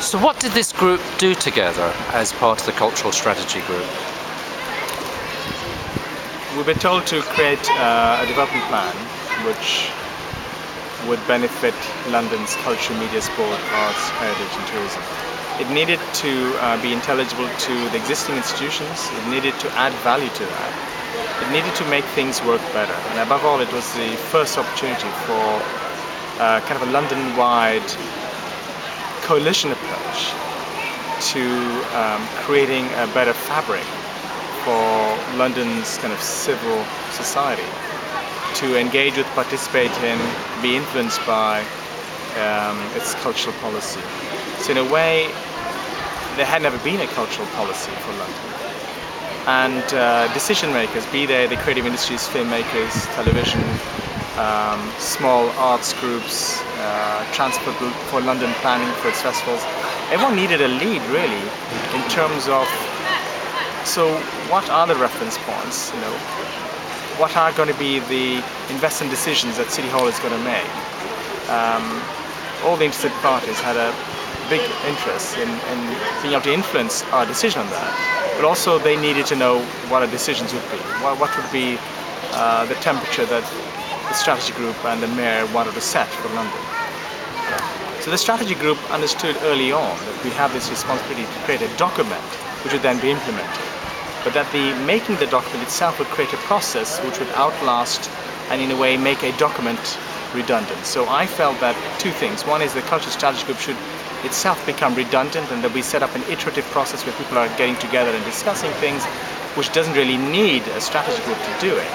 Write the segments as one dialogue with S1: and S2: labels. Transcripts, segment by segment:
S1: So what did this group do together as part of the cultural strategy group?
S2: We were told to create a development plan which would benefit London's culture, media, sport, arts, heritage and tourism. It needed to be intelligible to the existing institutions, it needed to add value to that, it needed to make things work better, and above all it was the first opportunity for kind of a London-wide coalition approach to creating a better fabric for London's kind of civil society, to engage with, participate in, be influenced by its cultural policy. So in a way, there had never been a cultural policy for London. And decision makers, be they the creative industries, filmmakers, television, small arts groups, transport for London planning for its festivals, everyone needed a lead really in terms of, so what are the reference points, what are going to be the investment decisions that City Hall is going to make. All the interested parties had a big interest in being able to influence our decision on that, but also they needed to know what our decisions would be, what would be the temperature that the strategy group and the mayor wanted to set for London. So the strategy group understood early on that we have this responsibility to create a document which would then be implemented, but that the making the document itself would create a process which would outlast and in a way make a document redundant. So I felt that two things. One is the cultural strategy group should itself become redundant, and that we set up an iterative process where people are getting together and discussing things which doesn't really need a strategy group to do it,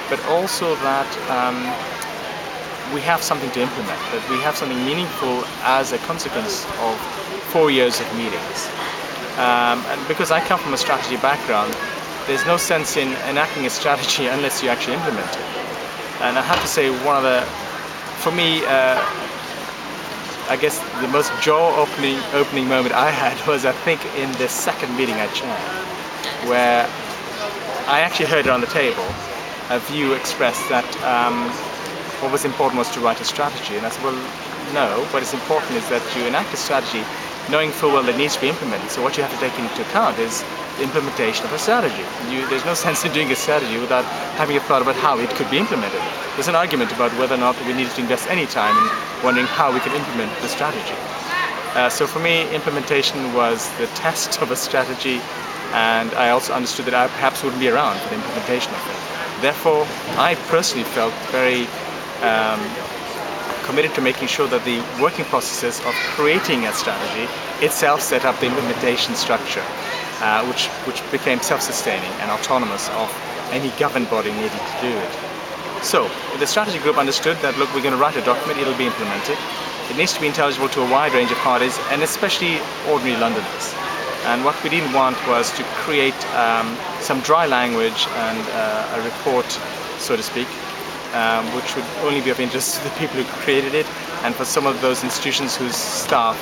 S2: but also that we have something to implement, that we have something meaningful as a consequence of 4 years of meetings. And because I come from a strategy background, there's no sense in enacting a strategy unless you actually implement it. And I have to say, for me, I guess the most jaw-opening moment I had was, I think, in the second meeting I chaired, where I actually heard around the table a view expressed that what was important was to write a strategy. And I said, well, no, what is important is that you enact a strategy knowing full well that it needs to be implemented. So what you have to take into account is the implementation of a strategy. There's no sense in doing a strategy without having a thought about how it could be implemented. There's an argument about whether or not we needed to invest any time in wondering how we could implement the strategy. So for me, implementation was the test of a strategy, and I also understood that I perhaps wouldn't be around for the implementation of it. Therefore, I personally felt very committed to making sure that the working processes of creating a strategy itself set up the implementation structure, which became self-sustaining and autonomous of any governed body needing to do it. So the strategy group understood that, look, we're going to write a document, it'll be implemented. It needs to be intelligible to a wide range of parties, and especially ordinary Londoners. And what we didn't want was to create some dry language and a report, so to speak, which would only be of interest to the people who created it and for some of those institutions whose staff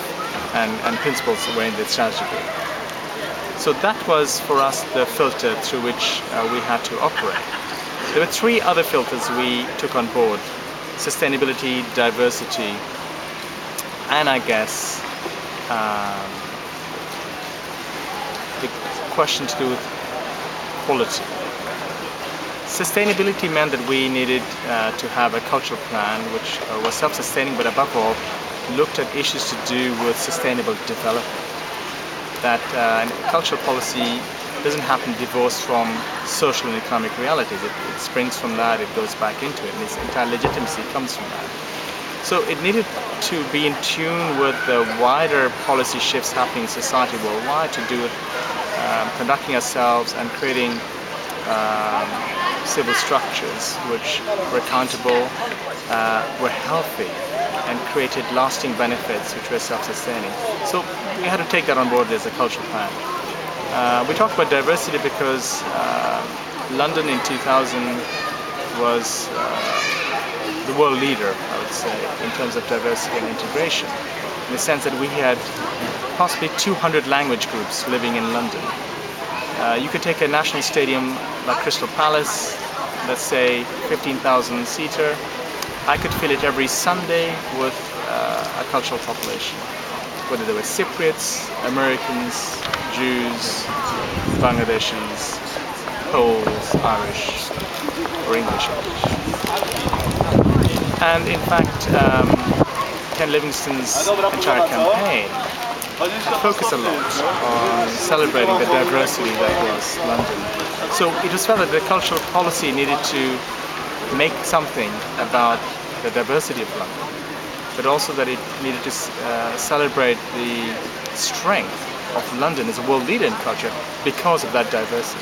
S2: and principals were in the strategy group. So that was for us the filter through which we had to operate. There were three other filters we took on board: sustainability, diversity, and I guess the question to do with quality. Sustainability meant that we needed to have a cultural plan which was self-sustaining, but above all looked at issues to do with sustainable development. That cultural policy doesn't happen divorced from social and economic realities. It springs from that, it goes back into it, and its entire legitimacy comes from that. So it needed to be in tune with the wider policy shifts happening in society worldwide, to do with conducting ourselves and creating civil structures which were accountable, were healthy, and created lasting benefits which were self-sustaining. So we had to take that on board as a cultural plan. We talked about diversity because London in 2000 was the world leader, I would say, in terms of diversity and integration, in the sense that we had possibly 200 language groups living in London. You could take a national stadium like Crystal Palace, let's say 15,000 seater. I could fill it every Sunday with a cultural population. whether they were Cypriots, Americans, Jews, Bangladeshis, Poles, Irish, or English. And in fact, Ken Livingstone's entire campaign focused a lot on celebrating the diversity that was London. So it was felt that the cultural policy needed to make something about the diversity of London, but also that it needed to celebrate the strength of London as a world leader in culture because of that diversity.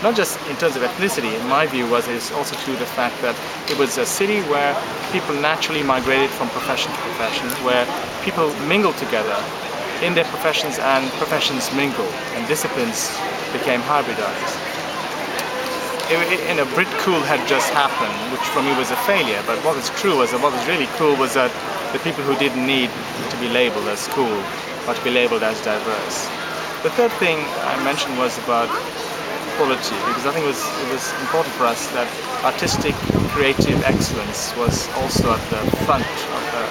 S2: Not just in terms of ethnicity, in my view, it's also to the fact that it was a city where people naturally migrated from profession to profession, where people mingled together in their professions and professions mingled and disciplines became hybridized. Brit Cool had just happened, which for me was a failure, but what was true was that what was really cool was that the people who didn't need to be labeled as cool or to be labeled as diverse. The third thing I mentioned was about quality, because I think it was important for us that artistic, creative excellence was also at the front of the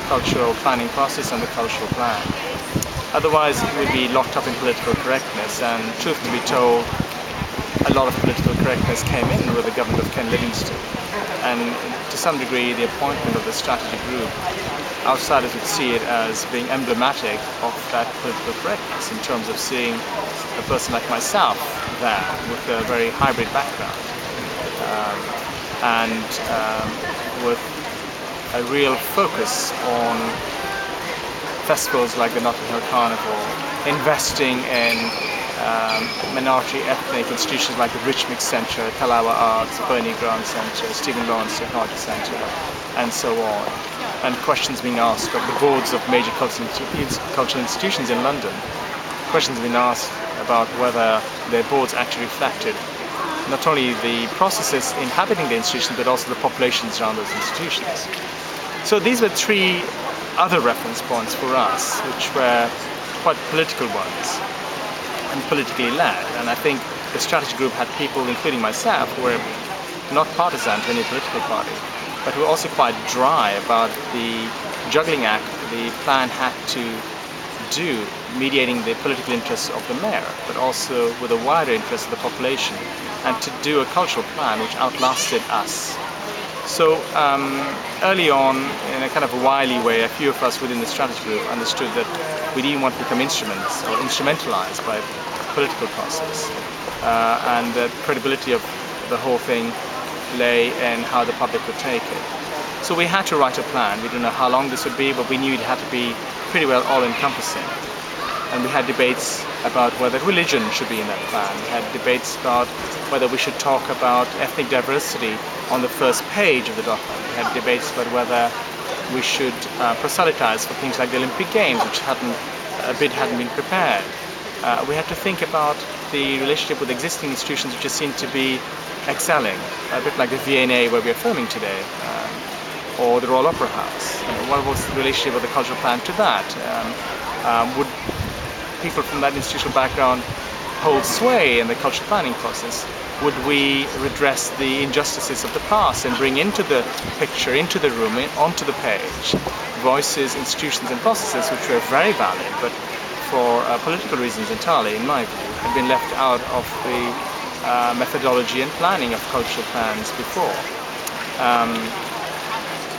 S2: cultural planning process and the cultural plan. Otherwise, it would be locked up in political correctness, and truth to be told, a lot of political correctness came in with the government of Ken Livingstone. And to some degree, the appointment of the strategy group, outsiders would see it as being emblematic of that political correctness in terms of seeing a person like myself there with a very hybrid background and with a real focus on festivals like the Notting Hill Carnival, investing in minority ethnic institutions like the Rich Mix Centre, Talawa Arts, Burney Grant Centre, Stephen Lawrence Technology Centre, and so on. And questions being asked of the boards of major cultural institutions in London. Questions being asked about whether their boards actually reflected not only the processes inhabiting the institutions, but also the populations around those institutions. So these were three other reference points for us, which were quite political ones and politically led. And I think the strategy group had people, including myself, who were not partisan to any political party, but were also quite dry about the juggling act the plan had to do, mediating the political interests of the mayor, but also with the wider interests of the population, and to do a cultural plan which outlasted us. So early on, in a kind of a wily way, a few of us within the strategy group understood that we didn't want to become instruments or instrumentalized by the political process, and the credibility of the whole thing lay in how the public would take it. So we had to write a plan. We didn't know how long this would be, but we knew it had to be pretty well all-encompassing. And we had debates about whether religion should be in that plan. We had debates about whether we should talk about ethnic diversity on the first page of the document. We had debates about whether we should proselytize for things like the Olympic Games, which a bid hadn't been prepared. We had to think about the relationship with existing institutions which seem to be excelling, a bit like the V&A where we are filming today, or the Royal Opera House. What was the relationship of the cultural plan to that? Would people from that institutional background hold sway in the cultural planning process? Would we redress the injustices of the past and bring into the picture, into the room, onto the page, voices, institutions and processes which were very valid, but for political reasons entirely, in my view, had been left out of the methodology and planning of cultural plans before.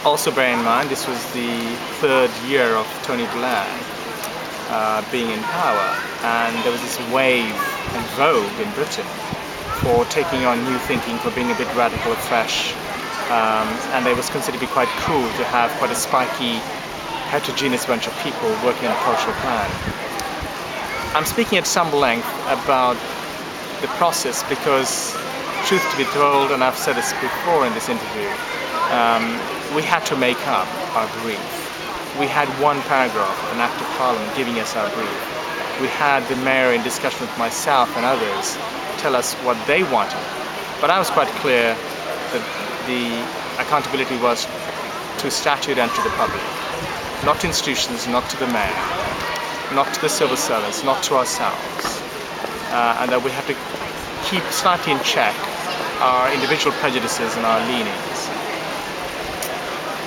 S2: Also bear in mind, this was the third year of Tony Blair being in power, and there was this wave and vogue in Britain for taking on new thinking, for being a bit radical, fresh, and it was considered to be quite cool to have quite a spiky, heterogeneous bunch of people working on a cultural plan. I'm speaking at some length about the process because, truth to be told, and I've said this before in this interview, we had to make up our brief. We had one paragraph of an Act of Parliament giving us our brief. We had the mayor in discussion with myself and others tell us what they wanted. But I was quite clear that the accountability was to statute and to the public, not to institutions, not to the mayor, not to the civil servants, not to ourselves, and that we had to keep slightly in check our individual prejudices and our leanings.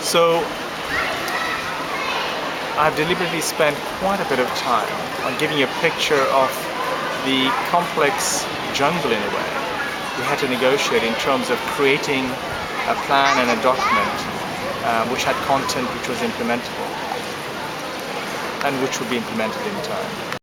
S2: So I've deliberately spent quite a bit of time on giving you a picture of the complex jungle in a way we had to negotiate in terms of creating a plan and a document which had content which was implementable and which would be implemented in time.